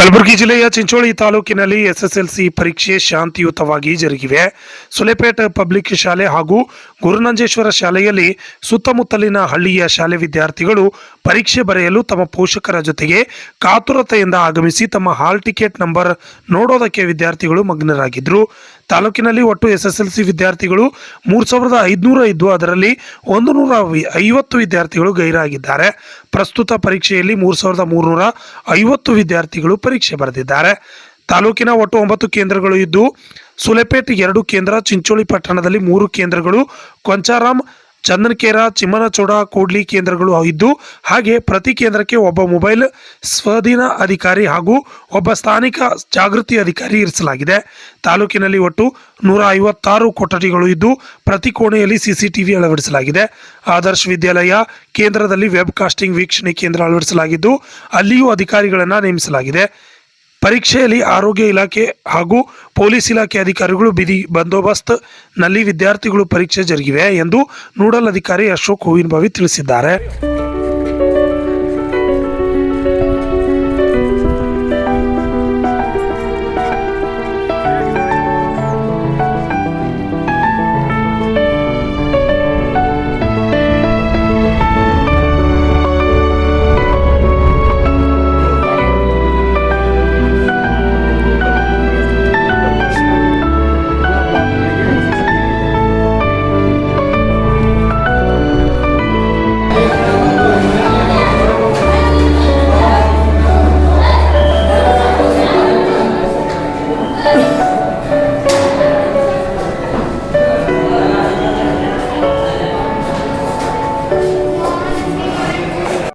ಕಲಬುರಗಿ ಜಿಲ್ಲೆಯ ಚಿಂಚೋಳಿ ತಾಲೂಕಿನಲ್ಲಿ ಎಸ್ಎಸ್ಎಲ್ಸಿ ಪರೀಕ್ಷೆ ಶಾಂತಿಯುತವಾಗಿ ಜರುಗಿವೆ. ಸುಲೆಪೇಟ್ ಪಬ್ಲಿಕ್ ಶಾಲೆ ಹಾಗೂ ಗುರುನಂಜೇಶ್ವರ ಶಾಲೆಯಲ್ಲಿ ಸುತ್ತಮುತ್ತಲಿನ ಹಳ್ಳಿಯ ಶಾಲೆ ವಿದ್ಯಾರ್ಥಿಗಳು ಪರೀಕ್ಷೆ ಬರೆಯಲು ತಮ್ಮ ಪೋಷಕರ ಜೊತೆಗೆ ಕಾತುರತೆಯಿಂದ ಆಗಮಿಸಿ ತಮ್ಮ ಹಾಲ್ ಟಿಕೆಟ್ ನಂಬರ್ ನೋಡೋದಕ್ಕೆ ವಿದ್ಯಾರ್ಥಿಗಳು ಮಗ್ನರಾಗಿದ್ದರು. ತಾಲೂಕಿನಲ್ಲಿ ಒಟ್ಟು ಎಸ್ಎಸ್ಎಲ್ಸಿ ವಿದ್ಯಾರ್ಥಿಗಳು 3500 ಇದ್ದು ಅದರಲ್ಲಿ 150 ವಿದ್ಯಾರ್ಥಿಗಳು ಗೈರಾಗಿದ್ದಾರೆ. ಪ್ರಸ್ತುತ ಪರೀಕ್ಷೆಯಲ್ಲಿ 3350 ವಿದ್ಯಾರ್ಥಿಗಳು ಪರೀಕ್ಷೆ ಬರೆದಿದ್ದಾರೆ. ತಾಲೂಕಿನ ಒಟ್ಟು 9 ಕೇಂದ್ರಗಳು ಇದ್ದು ಸುಲೆಪೇಟ್ 2 ಕೇಂದ್ರ, ಚಿಂಚೋಳಿ ಪಟ್ಟಣದಲ್ಲಿ 3 ಕೇಂದ್ರಗಳು, ಕೊಂಚಾರಾಮ್, ಚಂದನಕೇರ, ಚಿಮ್ಮನಚೋಡ, ಕೂಡ್ಲಿ ಕೇಂದ್ರಗಳು ಇದ್ದು ಹಾಗೆ ಪ್ರತಿ ಕೇಂದ್ರಕ್ಕೆ ಒಬ್ಬ ಮೊಬೈಲ್ ಸ್ವಾಧೀನ ಅಧಿಕಾರಿ ಹಾಗೂ ಒಬ್ಬ ಸ್ಥಾನಿಕ ಜಾಗೃತಿ ಅಧಿಕಾರಿ ಇರಿಸಲಾಗಿದೆ. ತಾಲೂಕಿನಲ್ಲಿ ಒಟ್ಟು 156 ಕೊಠಡಿಗಳು ಇದ್ದು ಪ್ರತಿ ಕೋಣೆಯಲ್ಲಿ ಸಿಸಿಟಿವಿ ಅಳವಡಿಸಲಾಗಿದೆ. ಆದರ್ಶ್ ವಿದ್ಯಾಲಯ ಕೇಂದ್ರದಲ್ಲಿ ವೆಬ್ ಕಾಸ್ಟಿಂಗ್ ವೀಕ್ಷಣೆ ಕೇಂದ್ರ ಅಳವಡಿಸಲಾಗಿದ್ದು ಅಲ್ಲಿಯೂ ಅಧಿಕಾರಿಗಳನ್ನು ನೇಮಿಸಲಾಗಿದೆ. ಪರೀಕ್ಷೆಯಲ್ಲಿ ಆರೋಗ್ಯ ಇಲಾಖೆ ಹಾಗೂ ಪೊಲೀಸ್ ಇಲಾಖೆ ಅಧಿಕಾರಿಗಳು ಬಿಗಿ ಬಂದೋಬಸ್ತ್ ನಲ್ಲಿ ವಿದ್ಯಾರ್ಥಿಗಳು ಪರೀಕ್ಷೆ ಜರುಗಿವೆ ಎಂದು ನೋಡಲ್ ಅಧಿಕಾರಿ ಅಶೋಕ್ ಹೂವಿನಬಾವಿ ತಿಳಿಸಿದ್ದಾರೆ.